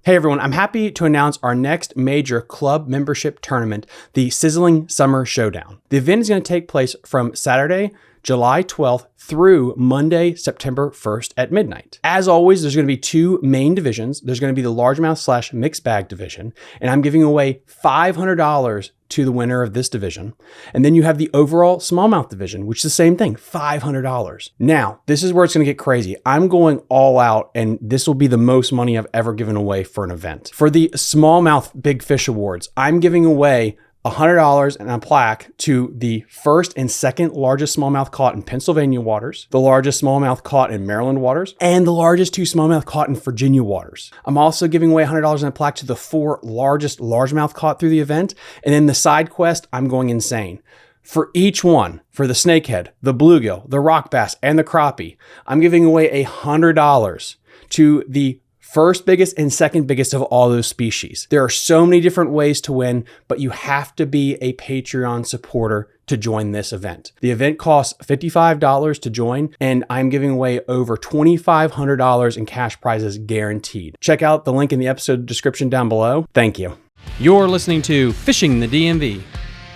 Hey everyone, I'm happy to announce our next major club membership tournament, the Sizzling Summer Showdown. The event is going to take place from Saturday, July 12th through Monday, September 1st at midnight. As always, there's going to be two main divisions. There's going to be the largemouth / mixed bag division, and I'm giving away $500 to the winner of this division. And then you have the overall smallmouth division, which is the same thing, $500. Now, this is where it's going to get crazy. I'm going all out, and this will be the most money I've ever given away for an event. For the smallmouth big fish awards, I'm giving away $100 and a plaque to the first and second largest smallmouth caught in Pennsylvania waters, the largest smallmouth caught in Maryland waters, and the largest two smallmouth caught in Virginia waters. I'm also giving away $100 and a plaque to the four largest largemouth caught through the event. And then the side quest, I'm going insane. For each one, for the snakehead, the bluegill, the rock bass, and the crappie, I'm giving away $100 to the first biggest and second biggest of all those species. There are so many different ways to win, but you have to be a Patreon supporter to join this event. The event costs $55 to join, and I'm giving away over $2,500 in cash prizes guaranteed. Check out the link in the episode description down below. Thank you. You're listening to Fishing the DMV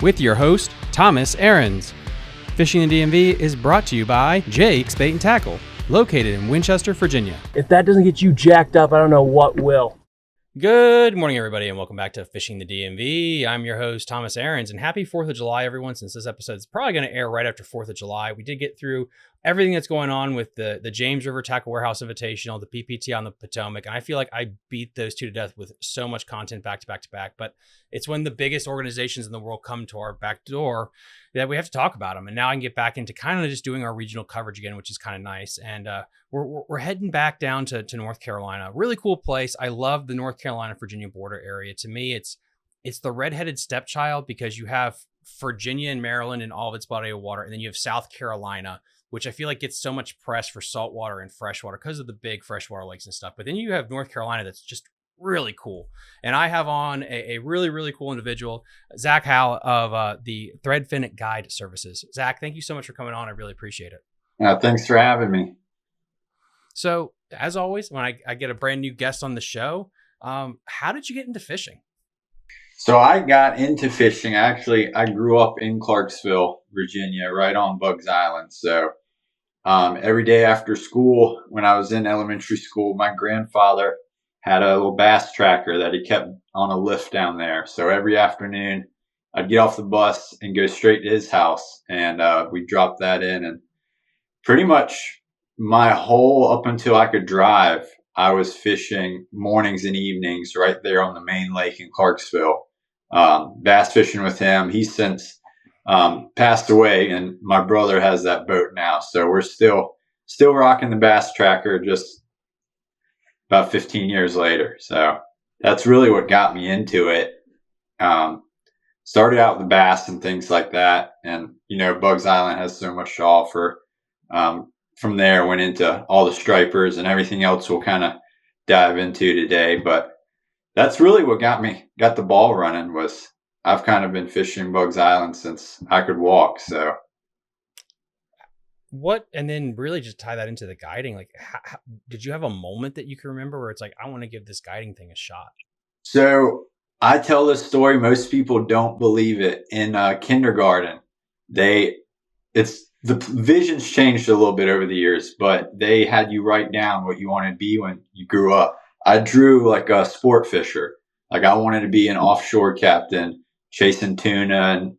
with your host, Thomas Ahrens. Fishing the DMV is brought to you by Jake's Bait and Tackle, located in Winchester, Virginia. If that doesn't get you jacked up, I don't know what will. Good morning, everybody, and welcome back to Fishing the DMV. I'm your host, Thomas Ahrens, and happy 4th of July, everyone, since this episode is probably going to air right after 4th of July. We did get through everything that's going on with the James River Tackle Warehouse Invitational, the PPT on the Potomac, and I feel like I beat those two to death with so much content back to back to back, but it's when the biggest organizations in the world come to our back door that we have to talk about them. And now I can get back into kind of just doing our regional coverage again, which is kind of nice. And we're heading back down to North Carolina. Really cool place. I love the North Carolina-Virginia border area. To me, it's the redheaded stepchild because you have Virginia and Maryland and all of its body of water, and then you have South Carolina, which I feel like gets so much press for saltwater and freshwater because of the big freshwater lakes and stuff. But then you have North Carolina that's just really cool. And I have on a really, really cool individual, Zach Howell of the Threadfin Guide Services. Zach, thank you so much for coming on. I really appreciate it. Thanks for having me. So as always, when I get a brand new guest on the show, how did you get into fishing? So I got into fishing. Actually, I grew up in Clarksville, Virginia, right on Buggs Island. So every day after school, when I was in elementary school, my grandfather had a little bass tracker that he kept on a lift down there. So every afternoon, I'd get off the bus and go straight to his house, and we'd drop that in. And pretty much my whole, up until I could drive, I was fishing mornings and evenings right there on the main lake in Clarksville, bass fishing with him. He's since passed away, and my brother has that boat now. So we're still rocking the bass tracker just about 15 years later. So that's really what got me into it. Started out with the bass and things like that. And, Buggs Island has so much to offer. From there, went into all the stripers and everything else we'll kind of dive into today. But that's really what got the ball running. Was I've kind of been fishing Buggs Island since I could walk. So and then really just tie that into the guiding. Like, how, did you have a moment that you can remember where it's like, I want to give this guiding thing a shot? So I tell this story. Most people don't believe it. In kindergarten, the vision's changed a little bit over the years, but they had you write down what you wanted to be when you grew up. I drew like a sport fisher. Like I wanted to be an offshore captain, chasing tuna and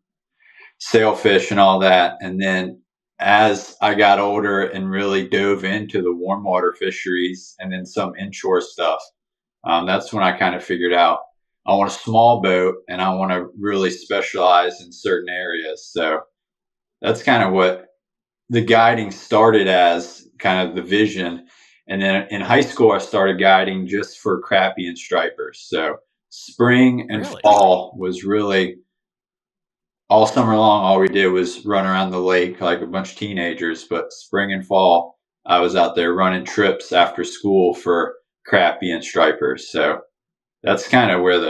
sailfish and all that. And then as I got older and really dove into the warm water fisheries and then some inshore stuff, that's when I kind of figured out I want a small boat and I want to really specialize in certain areas. So that's kind of what the guiding started as, kind of the vision. And then in high school, I started guiding just for crappie and stripers. So spring and fall was really all summer long. All we did was run around the lake like a bunch of teenagers. But spring and fall, I was out there running trips after school for crappie and stripers. So that's kind of where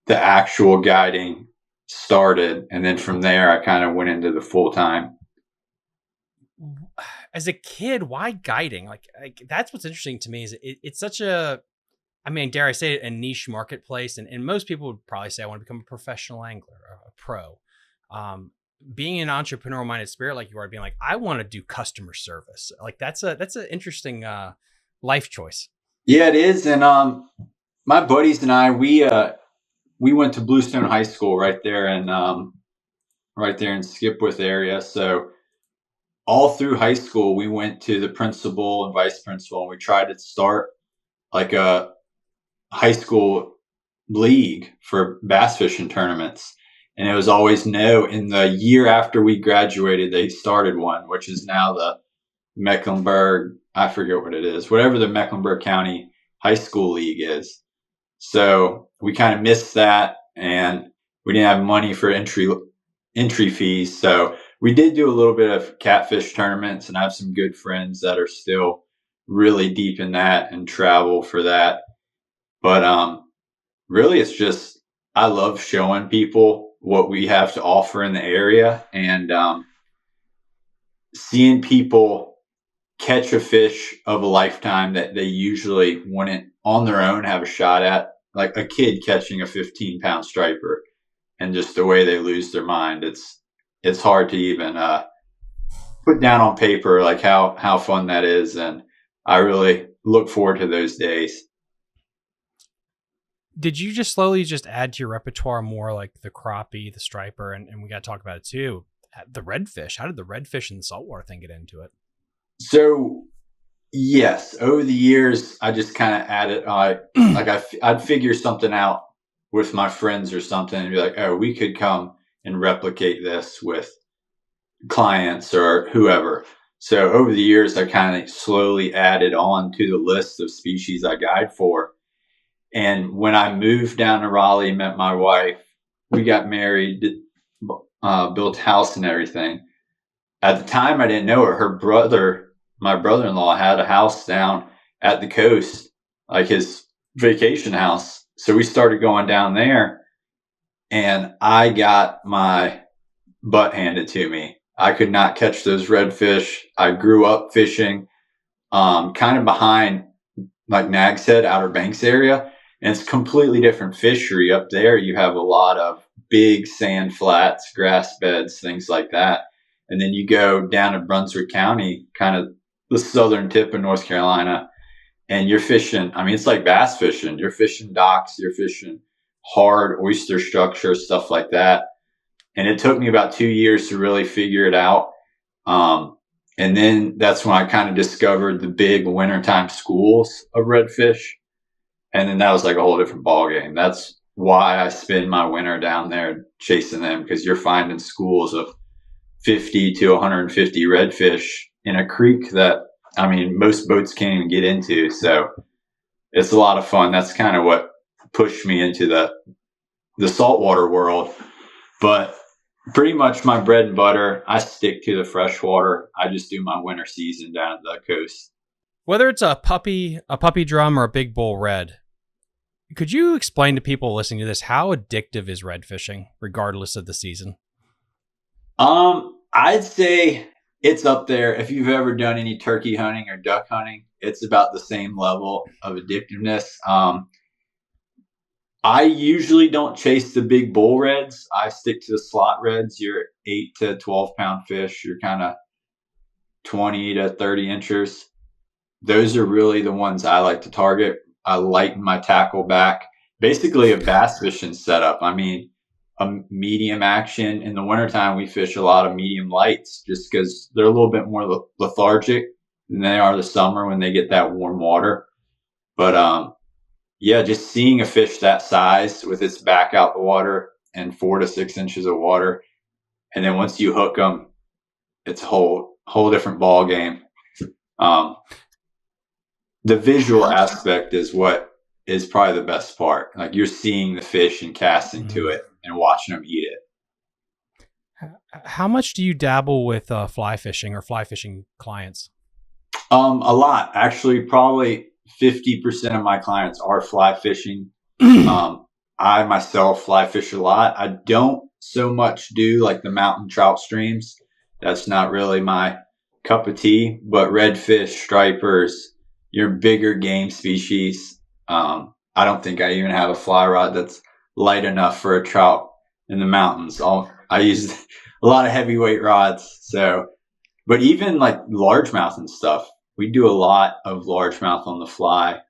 the actual guiding started. And then from there, I kind of went into the full time. As a kid, why guiding? Like that's what's interesting to me is it's such a I mean, dare I say it, a niche marketplace. And most people would probably say, I want to become a professional angler, a pro. Being an entrepreneurial minded spirit, like you are, being like, I want to do customer service. Like that's an interesting life choice. Yeah, it is. And my buddies and I, we went to Bluestone High School right there in Skipworth area. So all through high school, we went to the principal and vice principal, and we tried to start like a high school league for bass fishing tournaments. And it was always no. In the year after we graduated, they started one, which is now the Mecklenburg, I forget what it is, whatever the Mecklenburg County High School League is. So we kind of missed that, and we didn't have money for entry fees. So we did do a little bit of catfish tournaments, and I have some good friends that are still really deep in that and travel for that. But really, it's just, I love showing people what we have to offer in the area, and seeing people catch a fish of a lifetime that they usually wouldn't on their own have a shot at, like a kid catching a 15-pound striper, and just the way they lose their mind. It's hard to even put down on paper like how fun that is, and I really look forward to those days. Did you just slowly just add to your repertoire more like the crappie, the striper, and we got to talk about it too, the redfish? How did the redfish and the saltwater thing get into it? So yes, over the years, I just kind of added, I'd figure something out with my friends or something and be like, oh, we could come and replicate this with clients or whoever. So over the years, I kind of slowly added on to the list of species I guide for. And when I moved down to Raleigh, met my wife, we got married, built a house and everything. At the time, I didn't know her. My brother-in-law had a house down at the coast, like his vacation house. So we started going down there, and I got my butt handed to me. I could not catch those redfish. I grew up fishing kind of behind like Nag's Head, Outer Banks area. And it's completely different fishery up there. You have a lot of big sand flats, grass beds, things like that. And then you go down to Brunswick County, kind of the southern tip of North Carolina, and you're fishing. I mean, it's like bass fishing. You're fishing docks, you're fishing hard oyster structure, stuff like that. And it took me about 2 years to really figure it out. And then that's when I kind of discovered the big wintertime schools of redfish. And then that was like a whole different ball game. That's why I spend my winter down there chasing them, because you're finding schools of 50 to 150 redfish in a creek that, I mean, most boats can't even get into. So it's a lot of fun. That's kind of what pushed me into the saltwater world. But pretty much my bread and butter, I stick to the freshwater. I just do my winter season down at the coast. Whether it's a puppy drum or a big bull red, could you explain to people listening to this how addictive is red fishing, regardless of the season? I'd say it's up there. If you've ever done any turkey hunting or duck hunting, it's about the same level of addictiveness. I usually don't chase the big bull reds. I stick to the slot reds. You're 8 to 12 pound fish. You're kind of 20 to 30 inches. Those are really the ones I like to target. I lighten my tackle back. Basically a bass fishing setup. I mean, a medium action. In the wintertime, we fish a lot of medium lights just because they're a little bit more lethargic than they are the summer when they get that warm water. But yeah, just seeing a fish that size with its back out the water and 4 to 6 inches of water, and then once you hook them, it's a whole different ball game. The visual aspect is what is probably the best part. Like you're seeing the fish and casting to it and watching them eat it. How much do you dabble with fly fishing or fly fishing clients? A lot, actually. Probably 50% of my clients are fly fishing. I myself fly fish a lot. I don't so much do like the mountain trout streams. That's not really my cup of tea. But redfish, stripers, your bigger game species, I don't think I even have a fly rod that's light enough for a trout in the mountains. I use a lot of heavyweight rods. So, but even like largemouth and stuff, we do a lot of largemouth on the fly.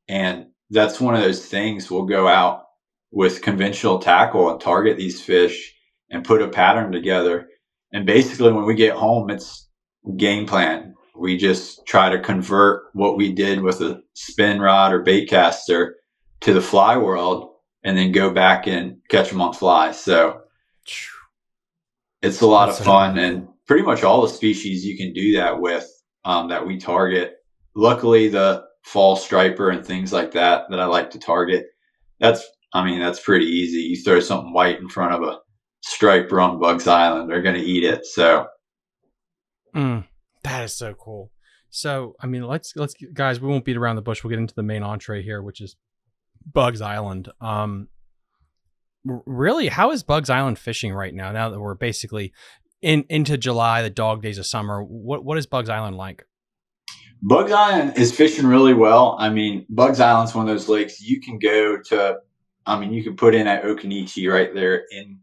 And that's one of those things. We'll go out with conventional tackle and target these fish and put a pattern together. And basically when we get home, it's game plan. We just try to convert what we did with a spin rod or bait caster to the fly world and then go back and catch them on fly. So it's a lot of fun, and pretty much all the species you can do that with, that we target. Luckily, the fall striper and things like that I like to target, that's pretty easy. You throw something white in front of a striper on Buggs Island, they're going to eat it. So that is so cool. So, I mean, let's guys, we won't beat around the bush. We'll get into the main entree here, which is Buggs Island. Really, how is Buggs Island fishing right now? Now that we're basically into July, the dog days of summer, what is Buggs Island like? Buggs Island is fishing really well. I mean, Buggs Island's one of those lakes you can go to. I mean, you can put in at Okanichi right there in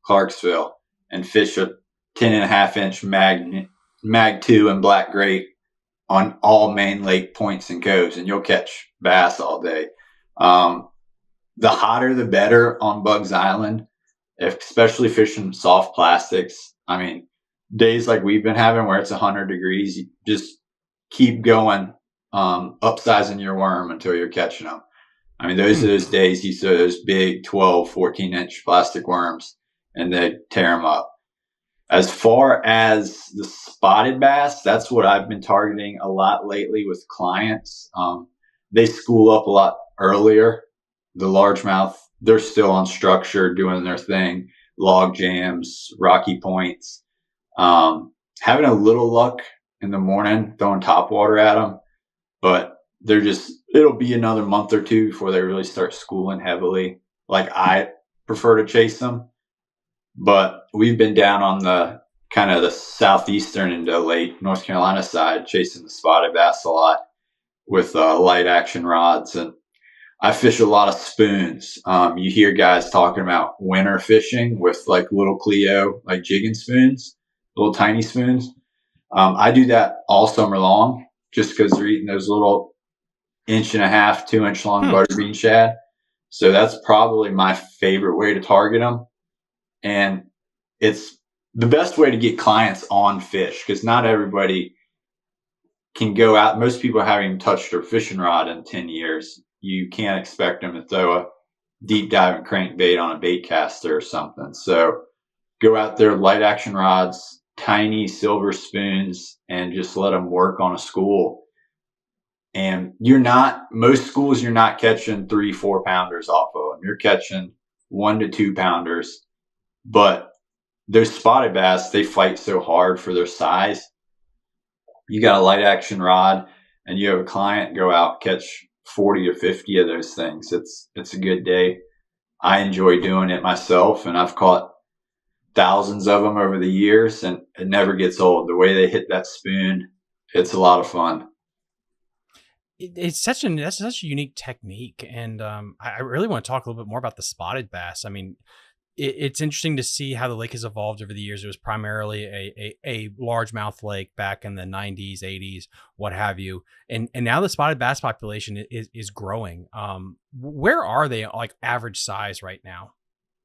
Clarksville and fish a 10.5-inch mag 2 and black great on all main lake points and coves, and you'll catch bass all day. The hotter the better on Buggs Island, especially fishing soft plastics. I mean, days like we've been having where it's 100 degrees, you just keep going, upsizing your worm until you're catching them. I mean, those are those days you throw those big 12, 14-inch plastic worms and they tear them up. As far as the spotted bass, that's what I've been targeting a lot lately with clients. They school up a lot earlier. The largemouth, they're still on structure, doing their thing, log jams, rocky points. Having a little luck in the morning throwing topwater at them, but it'll be another month or two before they really start schooling heavily. Like I prefer to chase them, but we've been down on the kind of the southeastern into late North Carolina side, chasing the spotted bass a lot with light action rods. And I fish a lot of spoons. You hear guys talking about winter fishing with like little Cleo, like jigging spoons, little tiny spoons. I do that all summer long just because they're eating those little 1.5 to 2-inch long butterbean shad. So that's probably my favorite way to target them. And it's the best way to get clients on fish because not everybody can go out. Most people haven't even touched their fishing rod in 10 years. You can't expect them to throw a deep diving crankbait on a bait caster or something. So go out there, light action rods, tiny silver spoons, and just let them work on a school. And most schools, you're not catching 3-4 pounders off of them. You're catching 1 to 2 pounders. But those spotted bass, they fight so hard for their size. You got a light action rod and you have a client go out, catch 40 or 50 of those things. It's a good day. I enjoy doing it myself, and I've caught thousands of them over the years, and it never gets old. The way they hit that spoon, it's a lot of fun. That's such a unique technique, and I really want to talk a little bit more about the spotted bass. I mean, it's interesting to see how the lake has evolved over the years. It was primarily a largemouth lake back in the 90s, 80s, what have you. And now the spotted bass population is growing. Where are they like average size right now?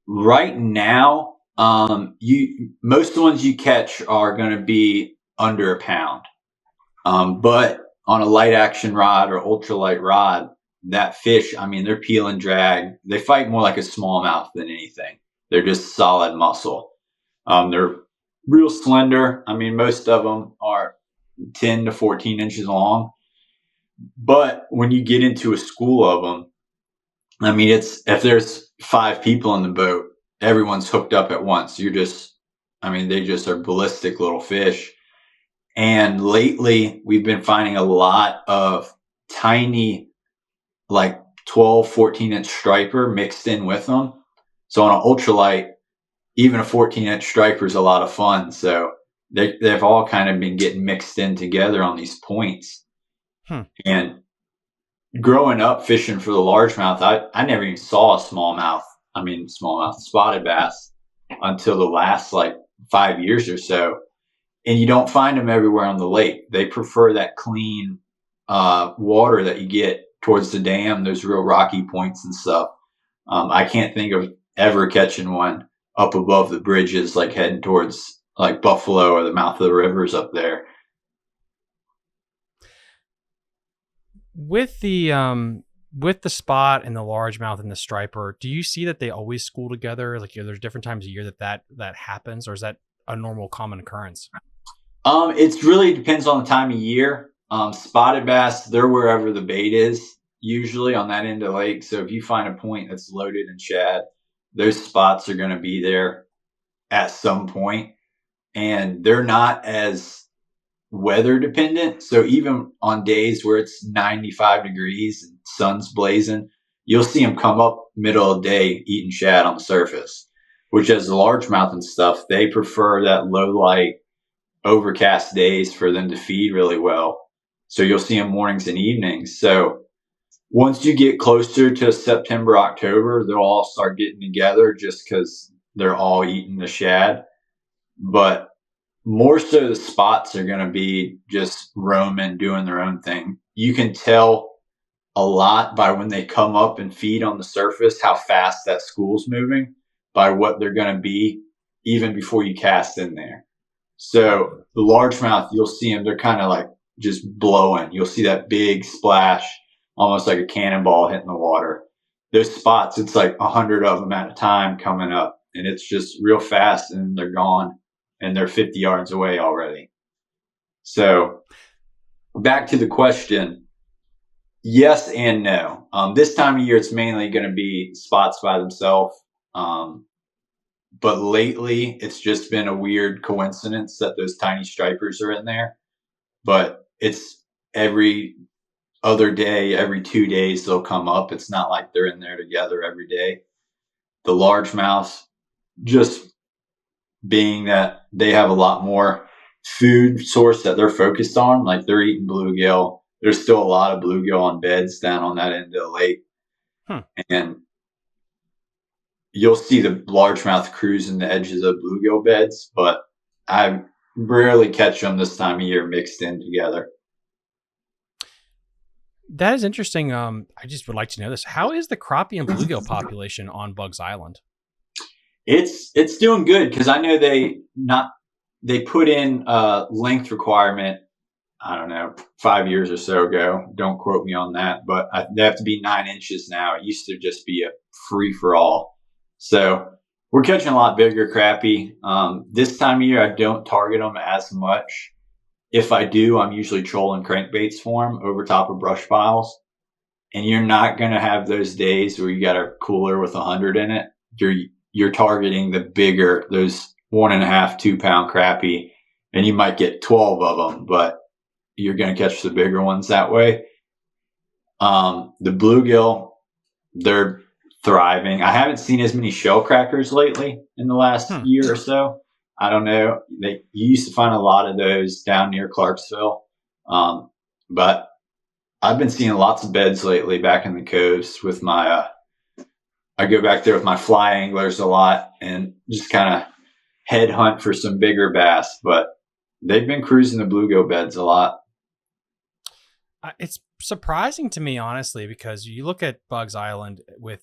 Right now, most of the ones you catch are going to be under a pound. But on a light action rod or ultralight rod, that fish, I mean, they're peel and drag. They fight more like a smallmouth than anything. They're just solid muscle. They're real slender. I mean, most of them are 10 to 14 inches long. But when you get into a school of them, I mean, if there's 5 people in the boat, everyone's hooked up at once. They just are ballistic little fish. And lately, we've been finding a lot of tiny, like 12, 14-inch striper mixed in with them. So on an ultralight, even a 14-inch striper is a lot of fun. So they've all kind of been getting mixed in together on these points. And growing up fishing for the largemouth, I never even saw a smallmouth spotted bass until the last like 5 years or so. And you don't find them everywhere on the lake. They prefer that clean water that you get towards the dam, those real rocky points and stuff. I can't think of ever catching one up above the bridges, like heading towards like Buffalo or the mouth of the rivers up there. With the spot and the largemouth and the striper, do you see that they always school together? Like, there's different times a year that happens, or is that a normal common occurrence? It really depends on the time of year. Spotted bass, they're wherever the bait is, usually on that end of the lake. So if you find a point that's loaded in shad, those spots are going to be there at some point, and they're not as weather dependent. So even on days where it's 95 degrees and sun's blazing, you'll see them come up middle of the day eating shad on the surface, which as the largemouth and stuff, they prefer that low light, overcast days for them to feed really well. So you'll see them mornings and evenings. So once you get closer to September, October, they'll all start getting together just because they're all eating the shad. But more so the spots are going to be just roaming, doing their own thing. You can tell a lot by when they come up and feed on the surface, how fast that school's moving, by what they're going to be even before you cast in there. So the largemouth, you'll see them, they're kind of like just blowing. You'll see that big splash, almost like a cannonball hitting the water. Those spots, it's like 100 of them at a time coming up, and it's just real fast, and they're gone, and they're 50 yards away already. So back to the question, yes and no. This time of year, it's mainly going to be spots by themselves. But lately, it's just been a weird coincidence that those tiny stripers are in there. But it's every other day, every 2 days, they'll come up. It's not like they're in there together every day. The largemouths, just being that they have a lot more food source that they're focused on, like they're eating bluegill. There's still a lot of bluegill on beds down on that end of the lake. And you'll see the largemouth cruising the edges of bluegill beds, but I rarely catch them this time of year mixed in together. That is interesting. I just would like to know this. How is the crappie and bluegill population on Buggs Island? It's doing good, because I know they put in a length requirement, I don't know, 5 years or so ago. Don't quote me on that, but they have to be 9 inches now. It used to just be a free for all. So we're catching a lot bigger crappie. This time of year, I don't target them as much. If I do, I'm usually trolling crankbaits for them over top of brush piles. And you're not going to have those days where you got a cooler with 100 in it. You're targeting the bigger, those 1.5, 2 pound crappie, and you might get 12 of them, but you're going to catch the bigger ones that way. The bluegill, they're thriving. I haven't seen as many shell crackers lately in the last year or so. I don't know. You used to find a lot of those down near Clarksville. But I've been seeing lots of beds lately back in the coast with my, I go back there with my fly anglers a lot and just kind of head hunt for some bigger bass, but they've been cruising the bluegill beds a lot. It's surprising to me, honestly, because you look at Buggs Island with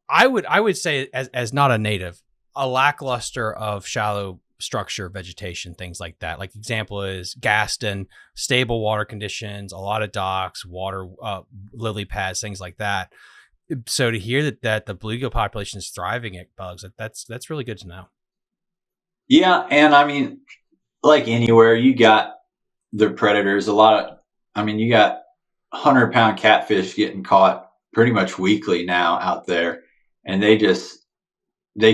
I would say as not a native, a lackluster of shallow structure, vegetation, things like that. Like example is Gaston, stable water conditions, a lot of docks, water, lily pads, things like that. So to hear that the bluegill population is thriving at Buggs, that's really good to know. Yeah, and I mean, like anywhere, you got the predators. You got 100-pound catfish getting caught pretty much weekly now out there, and they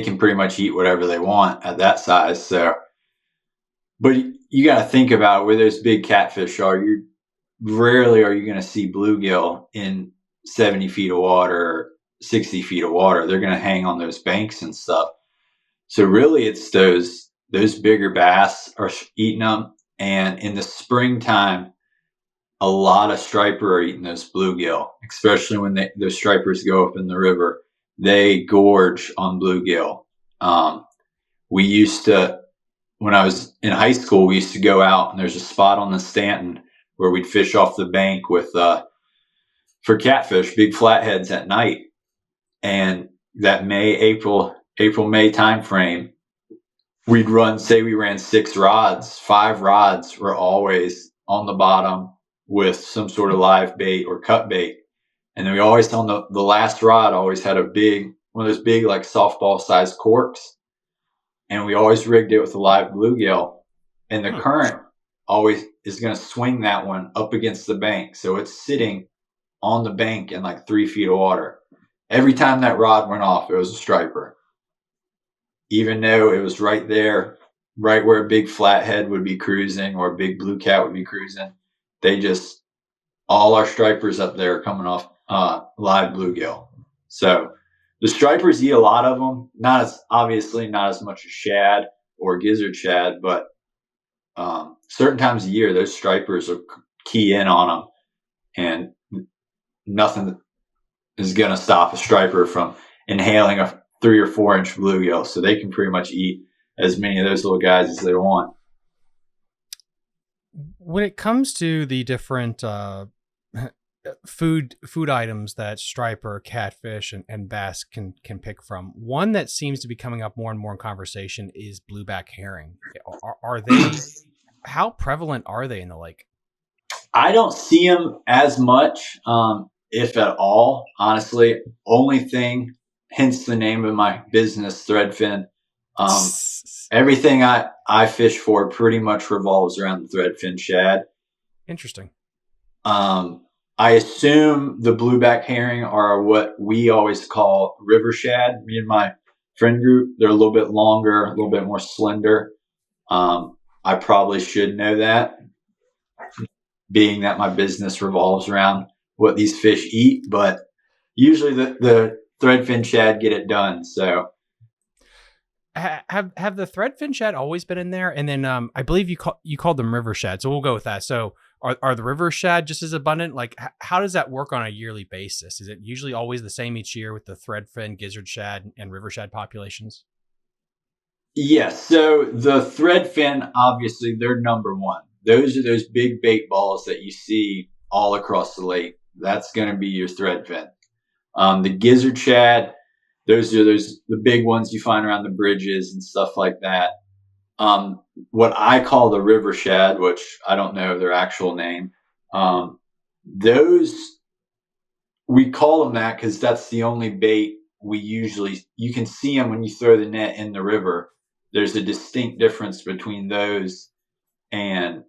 can pretty much eat whatever they want at that size. So, but you got to think about where those big catfish are. Rarely are you going to see bluegill in 70 feet of water, or 60 feet of water. They're going to hang on those banks and stuff. So really it's those bigger bass are eating them. And in the springtime, a lot of striper are eating those bluegill, especially when those stripers go up in the river. They gorge on bluegill. We used to, when I was in high school, we used to go out and there's a spot on the Stanton where we'd fish off the bank with, for catfish, big flatheads at night. And that April-May time frame, we'd run, say we ran 6 rods, 5 rods were always on the bottom with some sort of live bait or cut bait. And then we always, on the last rod, always had one of those big, like softball sized corks. And we always rigged it with a live bluegill. And the current always is going to swing that one up against the bank. So it's sitting on the bank in like 3 feet of water. Every time that rod went off, it was a striper. Even though it was right there, right where a big flathead would be cruising or a big blue cat would be cruising, all our stripers up there are coming off live bluegill. So the stripers eat a lot of them, obviously not as much as shad or gizzard shad, but certain times of year, those stripers will key in on them, and nothing is going to stop a striper from inhaling a 3 or 4 inch bluegill. So they can pretty much eat as many of those little guys as they want. When it comes to the different food items that striper, catfish, and bass can pick from, one that seems to be coming up more and more in conversation is blueback herring. Are they? How prevalent are they in the lake? I don't see them as much, if at all. Honestly, only thing, hence the name of my business, Threadfin. Everything I fish for pretty much revolves around the threadfin shad. Interesting. I assume the blueback herring are what we always call river shad. Me and my friend group, they're a little bit longer, a little bit more slender. I probably should know that, being that my business revolves around what these fish eat, but usually the threadfin shad get it done. So have the threadfin shad always been in there? And then I believe you called them river shad, so we'll go with that. So are the river shad just as abundant? Like, how does that work on a yearly basis? Is it usually always the same each year with the threadfin, gizzard shad, and river shad populations? Yes. So the threadfin, obviously, they're number one. Those are those big bait balls that you see all across the lake. That's going to be your threadfin. The gizzard shad, those are the big ones you find around the bridges and stuff like that. What I call the river shad, which I don't know their actual name, those, we call them that because that's the only bait you can see them when you throw the net in the river. There's a distinct difference between those and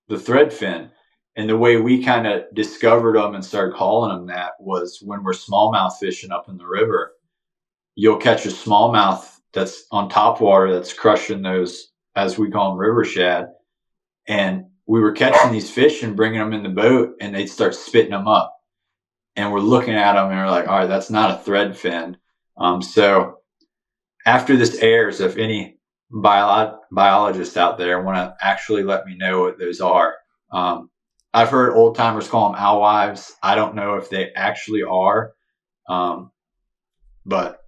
the threadfin. And the way we kind of discovered them and started calling them that was when we're smallmouth fishing up in the river. You'll catch a smallmouth that's on top water that's crushing those, as we call them, river shad. And we were catching these fish and bringing them in the boat, and they'd start spitting them up. And we're looking at them and we're like, all right, that's not a threadfin. So after this airs, if any biologists out there want to actually let me know what those are. I've heard old timers call them alewives. I don't know if they actually are, but.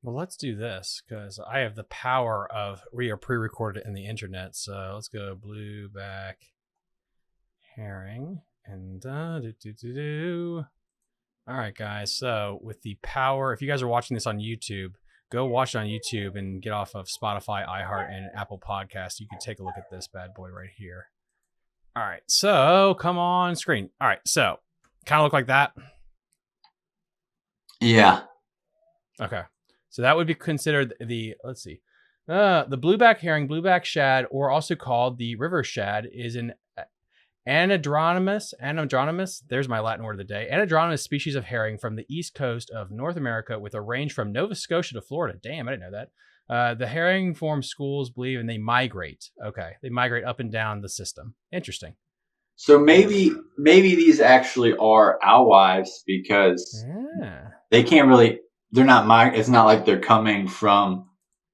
Well, let's do this because I have the power of, we are pre-recorded in the internet. So let's go blueback herring and All right, guys. So with the power, if you guys are watching this on YouTube, go watch it on YouTube and get off of Spotify, iHeart, and Apple Podcasts. You can take a look at this bad boy right here. All right. So come on screen. All right. So kind of look like that. Yeah. Okay. So that would be considered the blueback herring, blueback shad, or also called the river shad, is an anadromous, there's my Latin word of the day, anadromous species of herring from the east coast of North America with a range from Nova Scotia to Florida. Damn, I didn't know that. The herring form schools, believe, and they migrate. Okay. They migrate up and down the system. Interesting. So maybe these actually are alewives because they can't really, it's not like they're coming from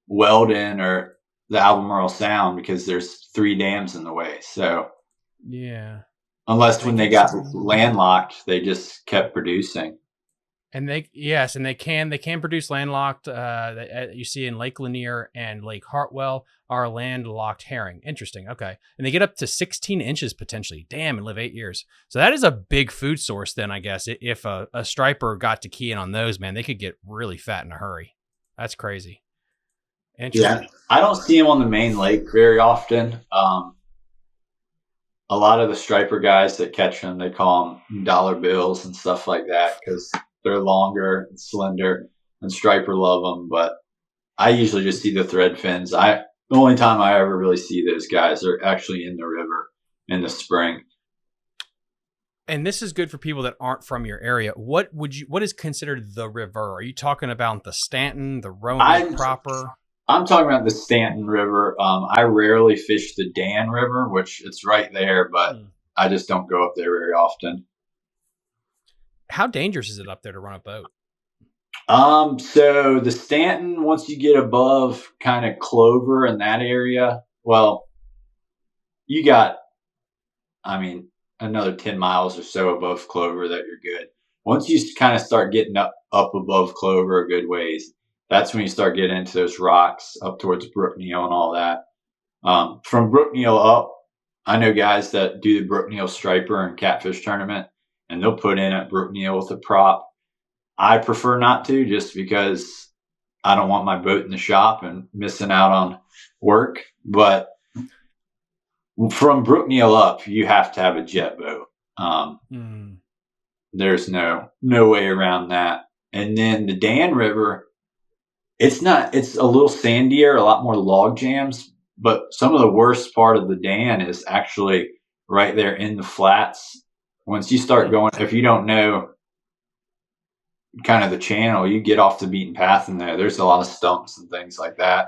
Weldon or the Albemarle Sound because there's 3 dams in the way. So Yeah. Unless when they got landlocked, they just kept producing. And they can produce landlocked. You see in Lake Lanier and Lake Hartwell are landlocked herring. Interesting. Okay, and they get up to 16 inches potentially. Damn, and live 8 years. So that is a big food source. Then I guess if a striper got to key in on those, man, they could get really fat in a hurry. That's crazy. Interesting. Yeah, I don't see them on the main lake very often. A lot of the striper guys that catch them, they call them dollar bills and stuff like that because they're longer and slender, and striper love them. But I usually just see the thread fins. The only time I ever really see those guys are actually in the river in the spring. And this is good for people that aren't from your area. What is considered the river? Are you talking about the Stanton, the Roanoke proper? I'm talking about the Stanton River. I rarely fish the Dan River, which it's right there, but I just don't go up there very often. How dangerous is it up there to run a boat? So the Stanton, once you get above kind of Clover in that area, well, you got, another 10 miles or so above Clover that you're good. Once you kind of start getting up above Clover a good ways, that's when you start getting into those rocks up towards Brookneal and all that. From Brookneal up, I know guys that do the Brookneal striper and catfish tournament, and they'll put in at Brookneal with a prop. I prefer not to, just because I don't want my boat in the shop and missing out on work. But from Brookneal up, you have to have a jet boat. There's no way around that. And then the Dan River, it's a little sandier, a lot more log jams, but some of the worst part of the Dan is actually right there in the flats. Once you start going, if you don't know kind of the channel, you get off the beaten path in there. There's a lot of stumps and things like that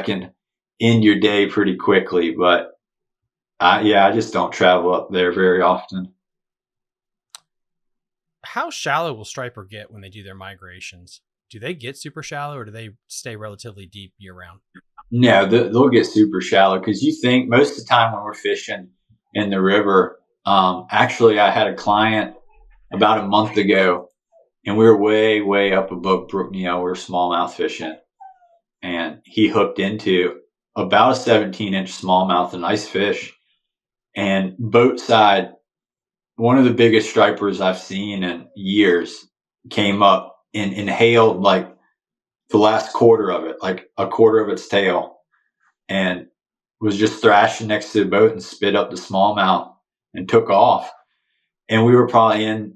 can end your day pretty quickly. But I just don't travel up there very often. How shallow will striper get when they do their migrations? Do they get super shallow, or do they stay relatively deep year round? No, they'll get super shallow, because you think most of the time when we're fishing in the river, actually I had a client about a month ago, and we were way, way up above Brookneal. We were smallmouth fishing, and he hooked into about a 17-inch smallmouth, a nice fish. And boat side, one of the biggest stripers I've seen in years came up and inhaled like the last quarter of it, like a quarter of its tail, and was just thrashing next to the boat and spit up the smallmouth and took off. And we were probably in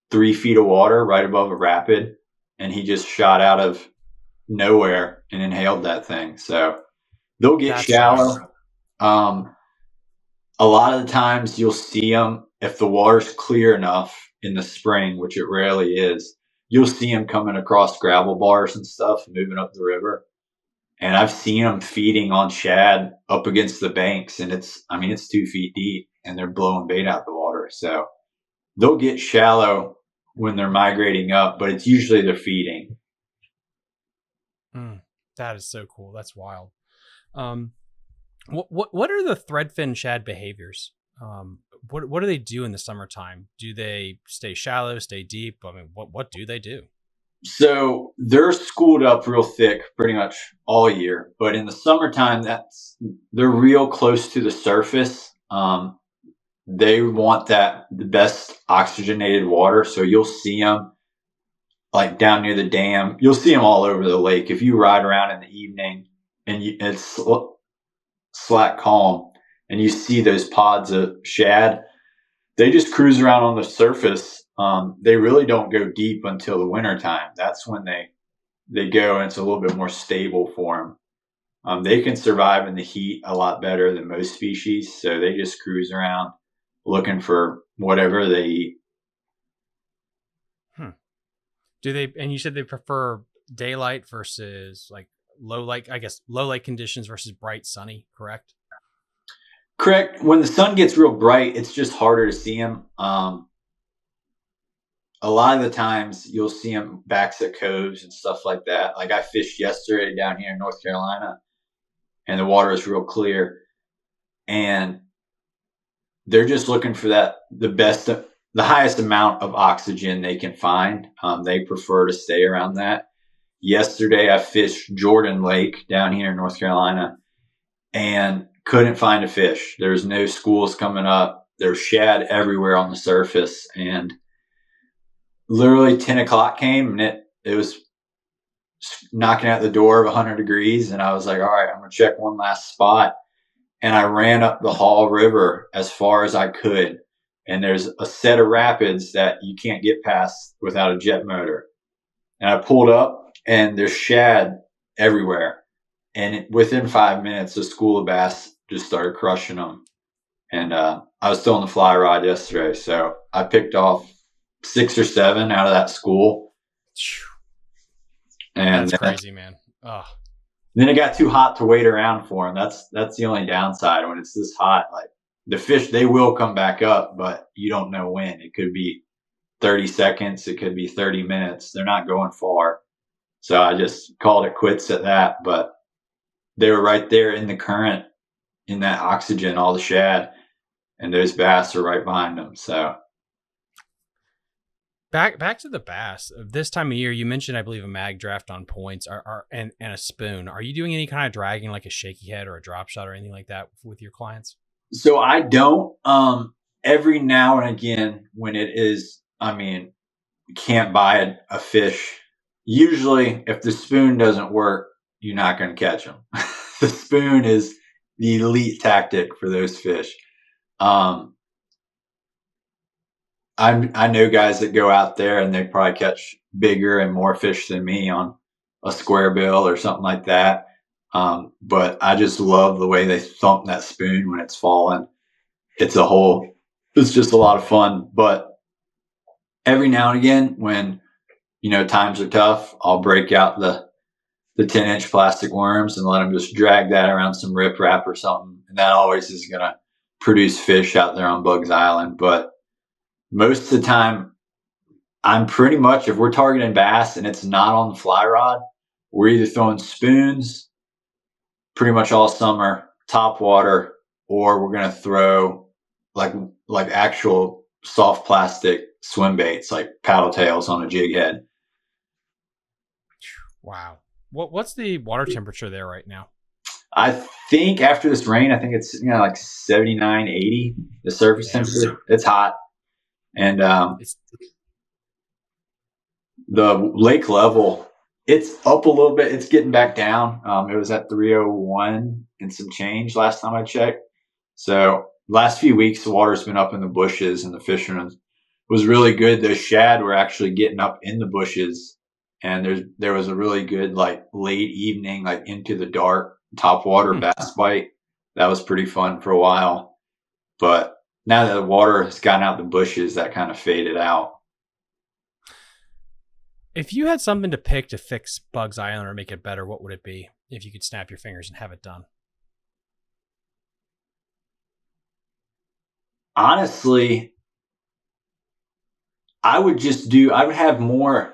3 feet of water right above a rapid, and he just shot out of nowhere and inhaled that thing. So they'll get shallow. A lot of the times you'll see them, if the water's clear enough in the spring, which it rarely is, you'll see them coming across gravel bars and stuff, moving up the river. And I've seen them feeding on shad up against the banks, and it's 2 feet deep, and they're blowing bait out the water. So they'll get shallow when they're migrating up, but it's usually they're feeding. That is so cool. That's wild. What are the threadfin shad behaviors? What do they do in the summertime? Do they stay shallow, stay deep? I mean, what do they do? So they're schooled up real thick pretty much all year, but in the summertime, they're real close to the surface. They want the best oxygenated water. So you'll see them like down near the dam. You'll see them all over the lake. If you ride around in the evening and it's slack calm and you see those pods of shad, they just cruise around on the surface. They really don't go deep until the winter time. That's when they go, and it's a little bit more stable for them. They can survive in the heat a lot better than most species, so they just cruise around looking for whatever they eat. Do they? And you said they prefer daylight versus like low light conditions versus bright sunny, correct? Correct. When the sun gets real bright, it's just harder to see them. A lot of the times you'll see them backs at coves and stuff like that. Like I fished yesterday down here in North Carolina, and the water is real clear. And they're just looking for the highest amount of oxygen they can find. They prefer to stay around that. Yesterday, I fished Jordan Lake down here in North Carolina and couldn't find a fish. There's no schools coming up. There's shad everywhere on the surface. And literally 10 o'clock came and it was knocking at the door of 100 degrees. And I was like, all right, I'm going to check one last spot. And I ran up the Hall River as far as I could. And there's a set of rapids that you can't get past without a jet motor. And I pulled up and there's shad everywhere. And within 5 minutes, a school of bass just started crushing them. And I was still on the fly rod yesterday. So I picked off 6 or 7 out of that school. And that's crazy, man. Oh. Then it got too hot to wait around for them. That's the only downside. When it's this hot, like the fish, they will come back up, but you don't know when. It could be 30 seconds. It could be 30 minutes. They're not going far. So I just called it quits at that. But they were right there in the current, in that oxygen, all the shad, and those bass are right behind them. So back to the bass. This time of year, you mentioned, I believe, a mag draft on points and a spoon. Are you doing any kind of dragging, like a shaky head or a drop shot or anything like that with your clients? So I don't. Every now and again, when it is, you can't buy a fish. Usually, if the spoon doesn't work, you're not going to catch them. The spoon is the elite tactic for those fish. I know guys that go out there and they probably catch bigger and more fish than me on a square bill or something like that. But I just love the way they thump that spoon when it's falling. It's just a lot of fun. But every now and again, when, times are tough, I'll break out the 10-inch plastic worms and let them just drag that around some riprap or something. And that always is going to produce fish out there on Buggs Island. But most of the time, I'm pretty much, if we're targeting bass and it's not on the fly rod, we're either throwing spoons pretty much all summer, top water, or we're going to throw like actual soft plastic swim baits, like paddle tails on a jig head. Wow. What's the water temperature there right now? I think after this rain, I think it's like 79, 80, the surface temperature. It's hot. And the lake level, it's up a little bit. It's getting back down. It was at 301 and some change last time I checked. So last few weeks, the water's been up in the bushes and the fishing was really good. Those shad were actually getting up in the bushes. And there was a really good, like, late evening, like into the dark top water bass bite. That was pretty fun for a while. But now that the water has gotten out the bushes, that kind of faded out. If you had something to pick to fix Buggs Island or make it better, what would it be if you could snap your fingers and have it done? Honestly, I would have more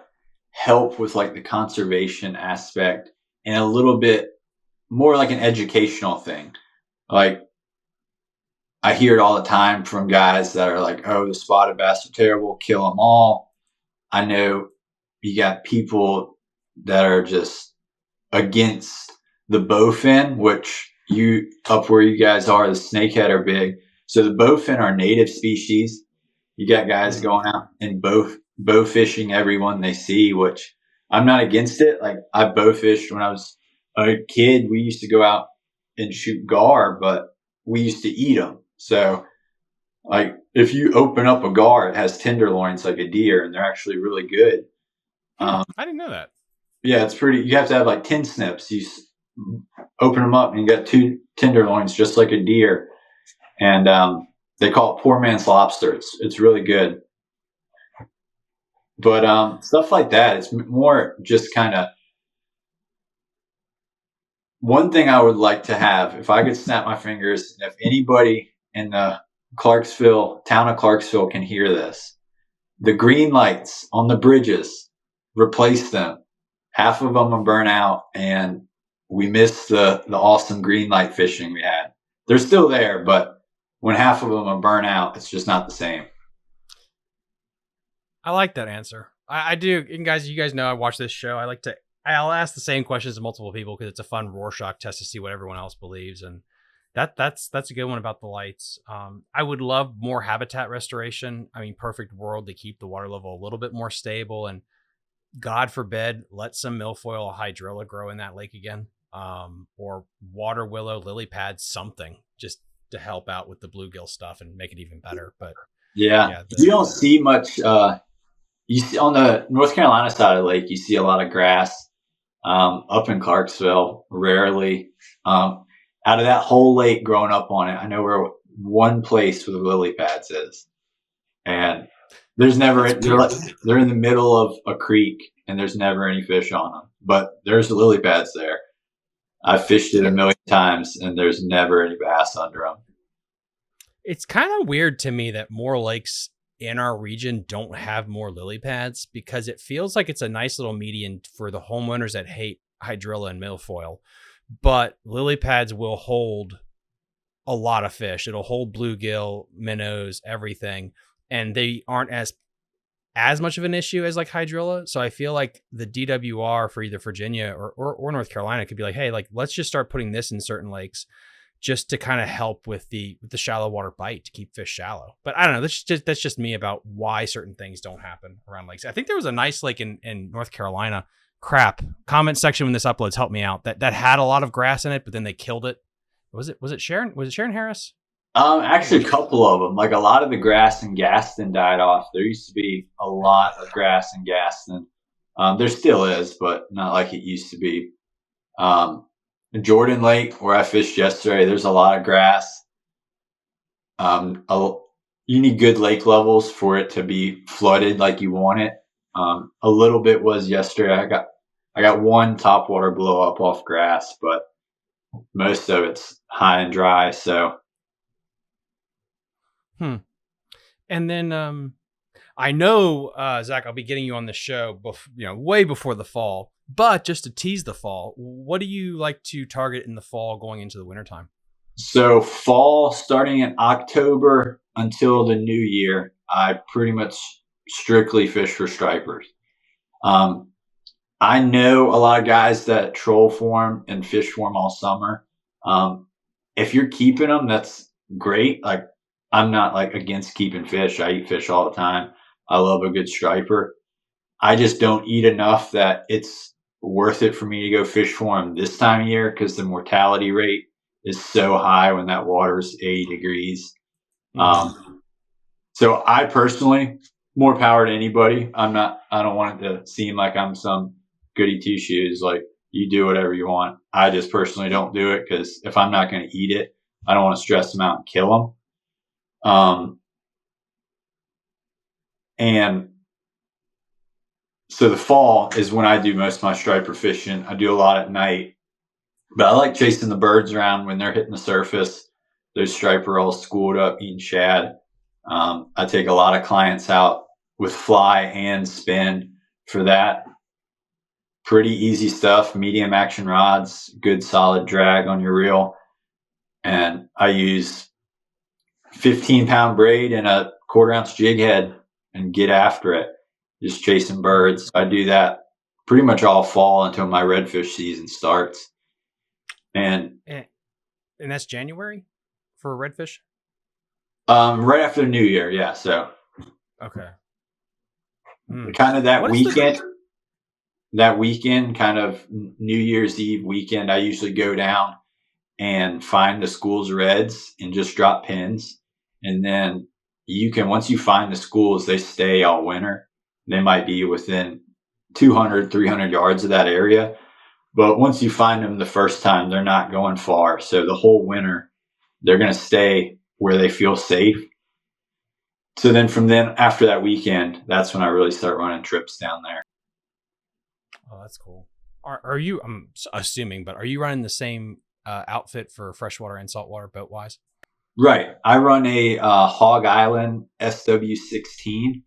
help with like the conservation aspect and a little bit more like an educational thing. Like, I hear it all the time from guys that are like, oh, the spotted bass are terrible, kill them all. I know you got people that are just against the bowfin, which up where you guys are, the snakehead are big. So the bowfin are native species. You got guys going out and bow fishing everyone they see, which I'm not against it. Like, I bow fished when I was a kid. We used to go out and shoot gar, but we used to eat them. So, like, if you open up a gar, it has tenderloins like a deer, and they're actually really good. I didn't know that. Yeah, it's pretty. You have to have like 10 snips. You open them up, and you got 2 tenderloins just like a deer. And they call it poor man's lobster. It's really good. But stuff like that, it's more just kind of one thing I would like to have, if I could snap my fingers, if anybody in the town of Clarksville can hear this, the green lights on the bridges, replace them. Half of them are burnt out, and we miss the awesome green light fishing we had. They're still there, but when half of them are burnt out, it's just not the same. I like that answer. I do. And guys, you guys know I watch this show. I'll ask the same questions to multiple people because it's a fun Rorschach test to see what everyone else believes. And that's a good one about the lights. I would love more habitat restoration. I mean, perfect world to keep the water level a little bit more stable, and God forbid, let some milfoil or hydrilla grow in that lake again, or water willow, lily pads, something just to help out with the bluegill stuff and make it even better. But yeah you don't see much. You see on the North Carolina side of the lake, you see a lot of grass. Up in Clarksville, rarely. Out of that whole lake growing up on it, I know where one place where the lily pads is. And there's never, they're in the middle of a creek and there's never any fish on them. But there's the lily pads there. I've fished it a million times and there's never any bass under them. It's kind of weird to me that more lakes in our region don't have more lily pads, because it feels like it's a nice little median for the homeowners that hate hydrilla and milfoil. But lily pads will hold a lot of fish. It'll hold bluegill, minnows, everything. And they aren't as much of an issue as like hydrilla. So I feel like the DWR for either Virginia or North Carolina could be like, hey, like, let's just start putting this in certain lakes just to kind of help with the shallow water bite to keep fish shallow. But I don't know. That's just me about why certain things don't happen around lakes. I think there was a nice lake in North Carolina. Crap. Comment section when this uploads, help me out. That had a lot of grass in it, but then they killed it. Was it Sharon? Was it Sharon Harris? Actually, a couple of them. Like a lot of the grass in Gaston died off. There used to be a lot of grass in Gaston. There still is, but not like it used to be. Jordan Lake, where I fished yesterday, there's a lot of grass. You need good lake levels for it to be flooded like you want it. A little bit was yesterday. I got one topwater blow up off grass, but most of it's high and dry. So, And then I know, Zach, I'll be getting you on the show, way before the fall. But just to tease the fall, what do you like to target in the fall going into the wintertime? So fall, starting in October until the new year, I pretty much strictly fish for stripers. I know a lot of guys that troll for them and fish for them all summer. If you're keeping them, that's great. Like, I'm not like against keeping fish. I eat fish all the time. I love a good striper. I just don't eat enough that it's worth it for me to go fish for them this time of year, because the mortality rate is so high when that water is 80 degrees. So I personally, more power to anybody. I don't want it to seem like I'm some goody two shoes, like you do whatever you want. I just personally don't do it, because if I'm not going to eat it, I don't want to stress them out and kill them. And so the fall is when I do most of my striper fishing. I do a lot at night, but I like chasing the birds around when they're hitting the surface. Those striper all schooled up eating shad. I take a lot of clients out with fly and spin for that. Pretty easy stuff, medium action rods, good solid drag on your reel. And I use 15-pound braid and a 1/4 ounce jig head and get after it. Just chasing birds. I do that pretty much all fall until my redfish season starts. And that's January for redfish? Right after the new year, yeah. So okay. Kind of that weekend. That weekend, kind of New Year's Eve weekend, I usually go down and find the school's reds and just drop pins. And then once you find the schools, they stay all winter. They might be within 200, 300 yards of that area. But once you find them the first time, they're not going far. So the whole winter, they're going to stay where they feel safe. So then after that weekend, that's when I really start running trips down there. Oh, that's cool. Are you, I'm assuming, but are you running the same outfit for freshwater and saltwater boat wise? Right. I run a Hog Island SW16.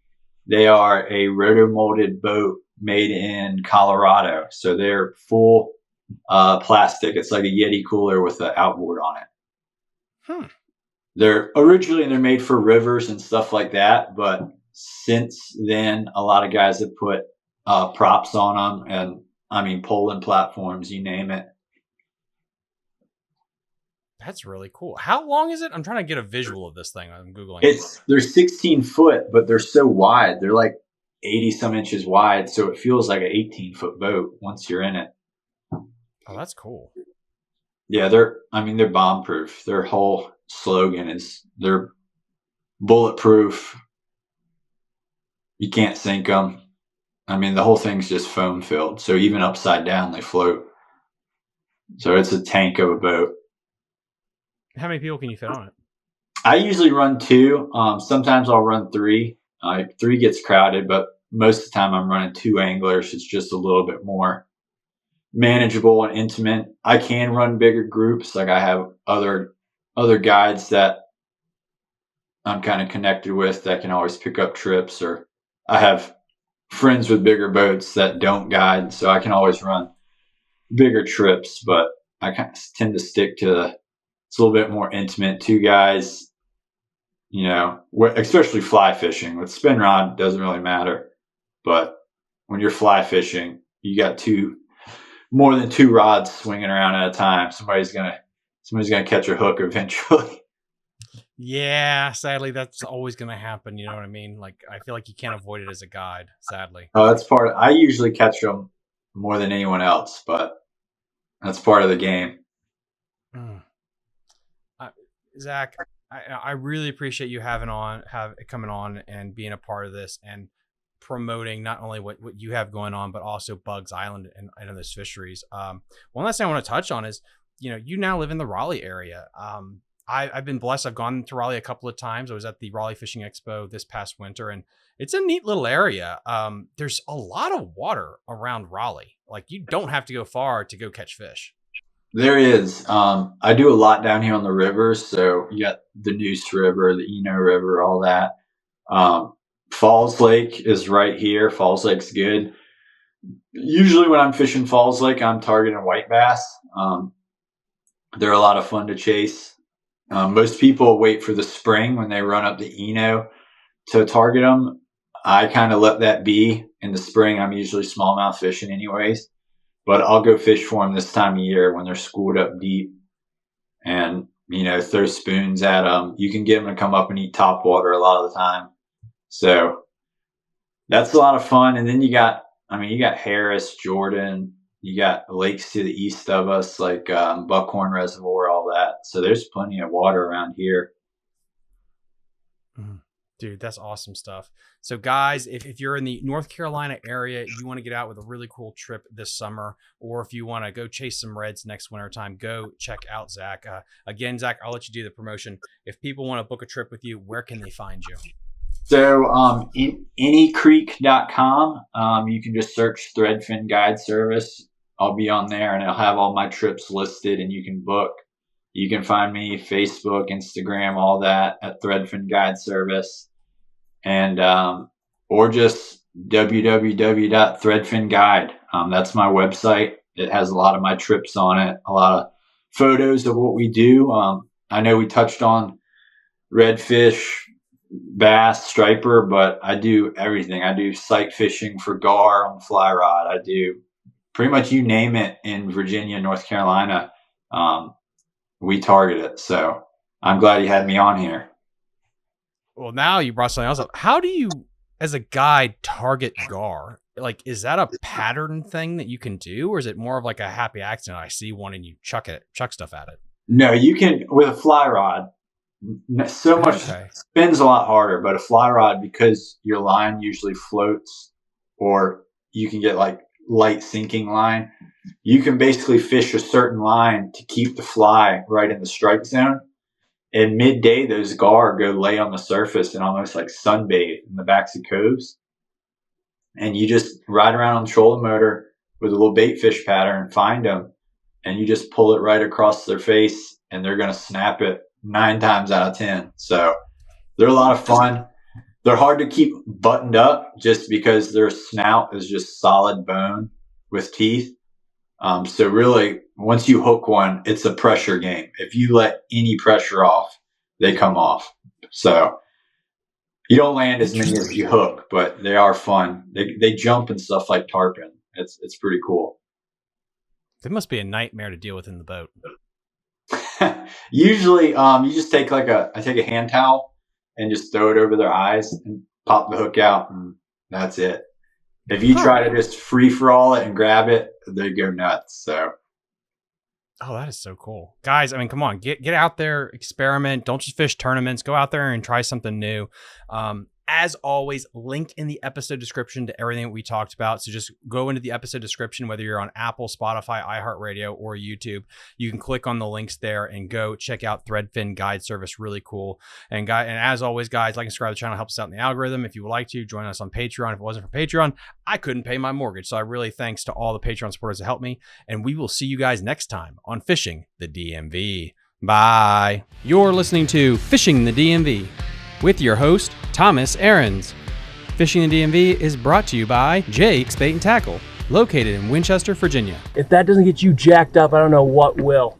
They are a rotomolded boat made in Colorado. So they're full plastic. It's like a Yeti cooler with an outboard on it. they're made for rivers and stuff like that. But since then, a lot of guys have put props on them, and I mean, polling platforms, you name it. That's really cool. How long is it? I'm trying to get a visual of this thing. I'm Googling. They're 16 foot, but they're so wide. They're like 80 some inches wide. So it feels like an 18-foot boat once you're in it. Oh, that's cool. Yeah, they're bomb proof. Their whole slogan is they're bulletproof. You can't sink them. I mean, the whole thing's just foam filled. So even upside down, they float. So it's a tank of a boat. How many people can you fit on it? I usually run 2. Sometimes I'll run 3. 3 gets crowded, but most of the time I'm running 2 anglers. It's just a little bit more manageable and intimate. I can run bigger groups. Like I have other guides that I'm kind of connected with that can always pick up trips, or I have friends with bigger boats that don't guide, so I can always run bigger trips. But I kind of tend to stick to it's a little bit more intimate, 2 guys, especially fly fishing. With spin rod, doesn't really matter. But when you're fly fishing, you got more than 2 rods swinging around at a time. Somebody's gonna catch a hook eventually. Yeah, sadly, that's always going to happen. You know what I mean? Like, I feel like you can't avoid it as a guide, sadly. Oh, that's I usually catch them more than anyone else, but that's part of the game. Zach, I really appreciate you coming on and being a part of this and promoting not only what you have going on, but also Buggs Island and those fisheries. One last thing I want to touch on is, you now live in the Raleigh area. I've been blessed. I've gone to Raleigh a couple of times. I was at the Raleigh Fishing Expo this past winter, and it's a neat little area. There's a lot of water around Raleigh. Like, you don't have to go far to go catch fish. There is. I do a lot down here on the rivers. So you got the Neuse River, the Eno River, all that. Falls Lake is right here. Falls Lake's good. Usually when I'm fishing Falls Lake, I'm targeting white bass. They're a lot of fun to chase. Most people wait for the spring when they run up the Eno to target them. I kind of let that be. In the spring, I'm usually smallmouth fishing anyways. But I'll go fish for them this time of year when they're schooled up deep and, throw spoons at them. You can get them to come up and eat topwater a lot of the time. So that's a lot of fun. And then you got Harris, Jordan, you got lakes to the east of us, like Buckhorn Reservoir, all that. So there's plenty of water around here. Dude, that's awesome stuff. So guys, if you're in the North Carolina area, you want to get out with a really cool trip this summer, or if you want to go chase some reds next winter time, go check out Zach. Again, Zach, I'll let you do the promotion. If people want to book a trip with you, where can they find you? So anycreek.com, you can just search Threadfin Guide Service. I'll be on there and I'll have all my trips listed and you can book. You can find me Facebook, Instagram, all that at Threadfin Guide Service, and or just www.threadfinguide. That's my website. It has a lot of my trips on it, a lot of photos of what we do. I know we touched on redfish, bass, striper, but I do everything. I do sight fishing for gar on fly rod. I do pretty much you name it in Virginia, North Carolina. We target it. So I'm glad you had me on here. Well, now you brought something else up. How do you, as a guide, target gar? Like, is that a pattern thing that you can do, or is it more of like a happy accident? I see one and you chuck stuff at it. No, you can with a fly rod. So much spins a lot harder, but a fly rod, because your line usually floats, or you can get like light sinking line. You can basically fish a certain line to keep the fly right in the strike zone. And midday, those gar go lay on the surface and almost like sunbathe in the backs of coves. And you just ride around on the trolling motor with a little bait fish pattern and find them. And you just pull it right across their face and they're going to snap it 9 times out of 10. So they're a lot of fun. They're hard to keep buttoned up just because their snout is just solid bone with teeth. So really, once you hook one, it's a pressure game. If you let any pressure off, they come off. So you don't land as many as you hook, but they are fun. They jump and stuff like tarpon. It's pretty cool. They must be a nightmare to deal with in the boat. Usually, you just take I take a hand towel and just throw it over their eyes and pop the hook out, and that's it. If you try to just free for all it and grab it, they go nuts. So. Oh, that is so cool. Guys, I mean, come on, get out there, experiment. Don't just fish tournaments. Go out there and try something new. As always, link in the episode description to everything that we talked about. So just go into the episode description, whether you're on Apple, Spotify, iHeartRadio, or YouTube. You can click on the links there and go check out Threadfin Guide Service. Really cool. And as always, guys, like and subscribe to the channel. Helps us out in the algorithm. If you would like to, join us on Patreon. If it wasn't for Patreon, I couldn't pay my mortgage. So I really thanks to all the Patreon supporters that helped me. And we will see you guys next time on Fishing the DMV. Bye. You're listening to Fishing the DMV with your host, Thomas Ahrens. Fishing the DMV is brought to you by Jake's Bait and Tackle, located in Winchester, Virginia. If that doesn't get you jacked up, I don't know what will.